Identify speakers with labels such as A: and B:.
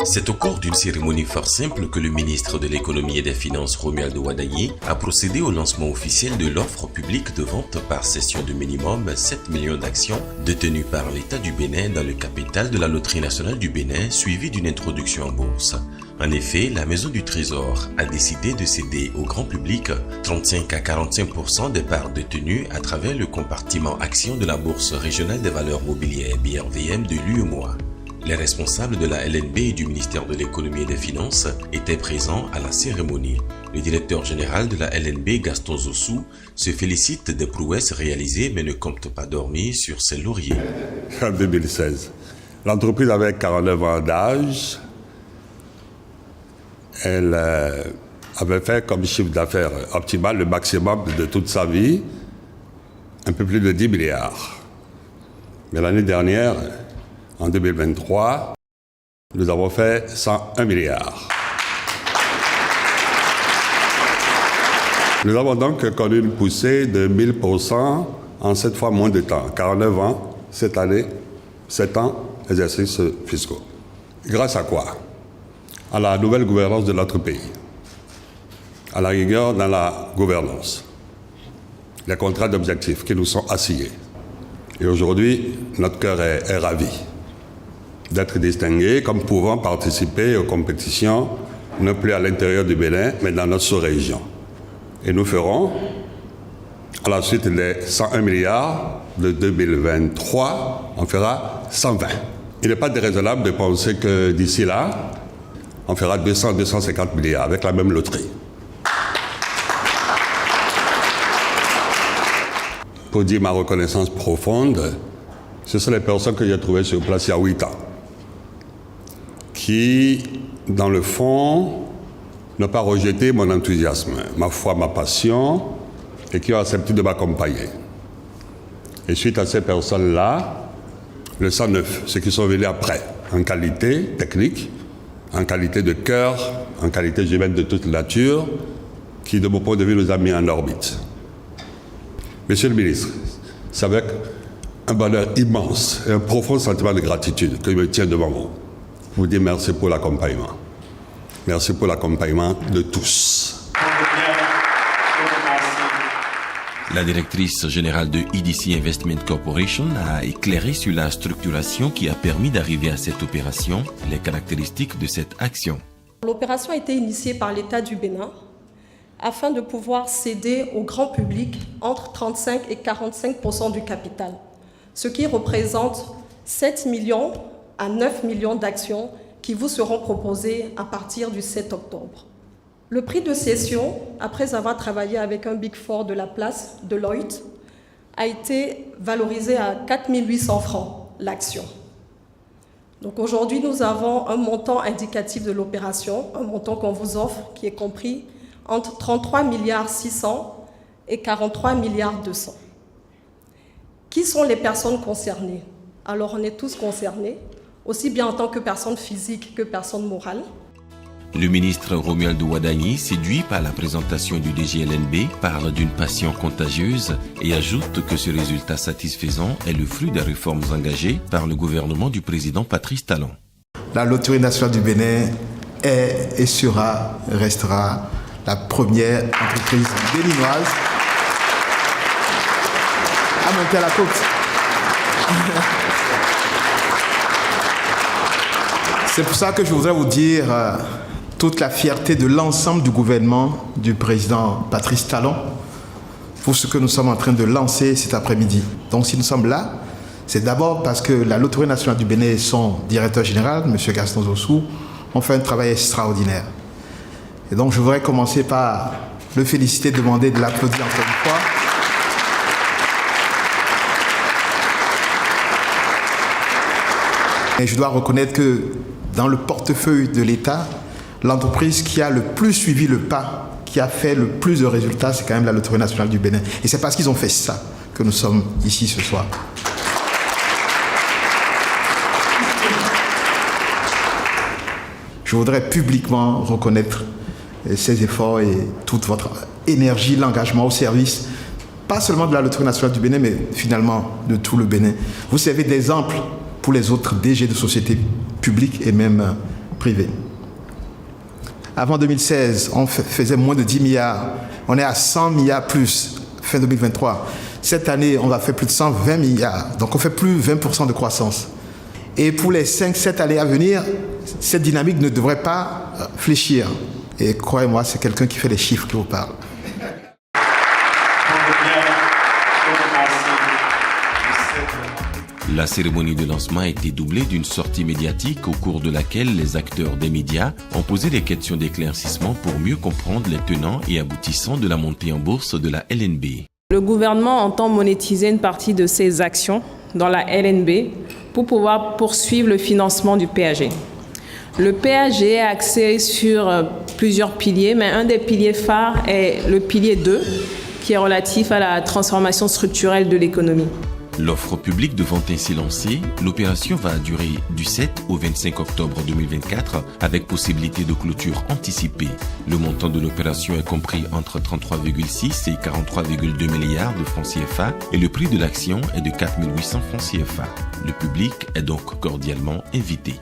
A: C'est au cours d'une cérémonie fort simple que le ministre de l'Économie et des Finances, Romuald Wadagni, a procédé au lancement officiel de l'offre publique de vente par cession de minimum 7 millions d'actions détenues par l'État du Bénin dans le capital de la Loterie nationale du Bénin, suivie d'une introduction en bourse. En effet, la Maison du Trésor a décidé de céder au grand public 35 à 45% des parts détenues à travers le compartiment actions de la Bourse régionale des valeurs mobilières BRVM de l'UEMOA. Les responsables de la LNB et du ministère de l'Économie et des Finances étaient présents à la cérémonie. Le directeur général de la LNB, Gaston Zossou, se félicite des prouesses réalisées mais ne compte pas dormir sur ses lauriers.
B: En 2016, l'entreprise avait 49 ans d'âge. Elle avait fait comme chiffre d'affaires optimal le maximum de toute sa vie, un peu plus de 10 milliards. Mais l'année dernière, en 2023, nous avons fait 101 milliards. Nous avons donc connu une poussée de 1000% en 7 fois moins de temps, 49 ans, cette année, 7 ans, exercices fiscaux. Grâce à quoi? À la nouvelle gouvernance de notre pays, à la rigueur dans la gouvernance, les contrats d'objectifs qui nous sont assignés. Et aujourd'hui, notre cœur est ravi d'être distingué comme pouvant participer aux compétitions, non plus à l'intérieur du Bénin, mais dans notre sous-région. Et nous ferons, à la suite des 101 milliards de 2023, on fera 120. Il n'est pas déraisonnable de penser que d'ici là, on fera 200-250 milliards avec la même loterie. Pour dire ma reconnaissance profonde, ce sont les personnes que j'ai trouvées sur place il y a 8 ans, qui, dans le fond, n'ont pas rejeté mon enthousiasme, ma foi, ma passion, et qui ont accepté de m'accompagner. Et suite à ces personnes-là, le 109, ceux qui sont venus après, en qualité technique, en qualité de cœur, en qualité humaine de toute nature, qui, de mon point de vue, nous a mis en orbite. Monsieur le ministre, c'est avec un bonheur immense et un profond sentiment de gratitude que je me tiens devant vous. Je vous dis merci pour l'accompagnement. Merci pour l'accompagnement de tous.
A: La directrice générale de EDC Investment Corporation a éclairé sur la structuration qui a permis d'arriver à cette opération, les caractéristiques de cette action.
C: L'opération a été initiée par l'État du Bénin afin de pouvoir céder au grand public entre 35 et 45% du capital, ce qui représente 7 millions à 9 millions d'actions qui vous seront proposées à partir du 7 octobre. Le prix de cession, après avoir travaillé avec un Big Four de la place, Deloitte, a été valorisé à 4 800 francs l'action. Donc aujourd'hui, nous avons un montant indicatif de l'opération, un montant qu'on vous offre qui est compris entre 33 milliards 600 et 43 milliards 200. Qui sont les personnes concernées? Alors on est tous concernés, aussi bien en tant que personne physique que personne morale.
A: Le ministre Romuald Wadagni, séduit par la présentation du DGLNB, parle d'une passion contagieuse et ajoute que ce résultat satisfaisant est le fruit des réformes engagées par le gouvernement du président Patrice Talon.
D: La Loterie nationale du Bénin est et restera la première entreprise béninoise à monter à la côte. C'est pour ça que je voudrais vous dire toute la fierté de l'ensemble du gouvernement du président Patrice Talon pour ce que nous sommes en train de lancer cet après-midi. Donc si nous sommes là, c'est d'abord parce que la Loterie nationale du Bénin et son directeur général, M. Gaston Zossou, ont fait un travail extraordinaire. Et donc je voudrais commencer par le féliciter, demander de l'applaudir encore une fois. Et je dois reconnaître que dans le portefeuille de l'État, l'entreprise qui a le plus suivi le pas, qui a fait le plus de résultats, c'est quand même la Loterie nationale du Bénin. Et c'est parce qu'ils ont fait ça que nous sommes ici ce soir. Je voudrais publiquement reconnaître ces efforts et toute votre énergie, l'engagement au service, pas seulement de la Loterie nationale du Bénin, mais finalement de tout le Bénin. Vous servez d'exemple pour les autres DG de sociétés publiques et même privées. Avant 2016, on faisait moins de 10 milliards. On est à 100 milliards plus fin 2023. Cette année, on va faire plus de 120 milliards. Donc on fait plus 20% de croissance. Et pour les 5-7 années à venir, cette dynamique ne devrait pas fléchir. Et croyez-moi, c'est quelqu'un qui fait les chiffres qui vous parle.
A: La cérémonie de lancement a été doublée d'une sortie médiatique au cours de laquelle les acteurs des médias ont posé des questions d'éclaircissement pour mieux comprendre les tenants et aboutissants de la montée en bourse de la LNB.
E: Le gouvernement entend monétiser une partie de ses actions dans la LNB pour pouvoir poursuivre le financement du PAG. Le PAG est axé sur plusieurs piliers, mais un des piliers phares est le pilier 2, qui est relatif à la transformation structurelle de l'économie.
A: L'offre publique devant ainsi lancée, l'opération va durer du 7 au 25 octobre 2024 avec possibilité de clôture anticipée. Le montant de l'opération est compris entre 33,6 et 43,2 milliards de francs CFA et le prix de l'action est de 4 800 francs CFA. Le public est donc cordialement invité.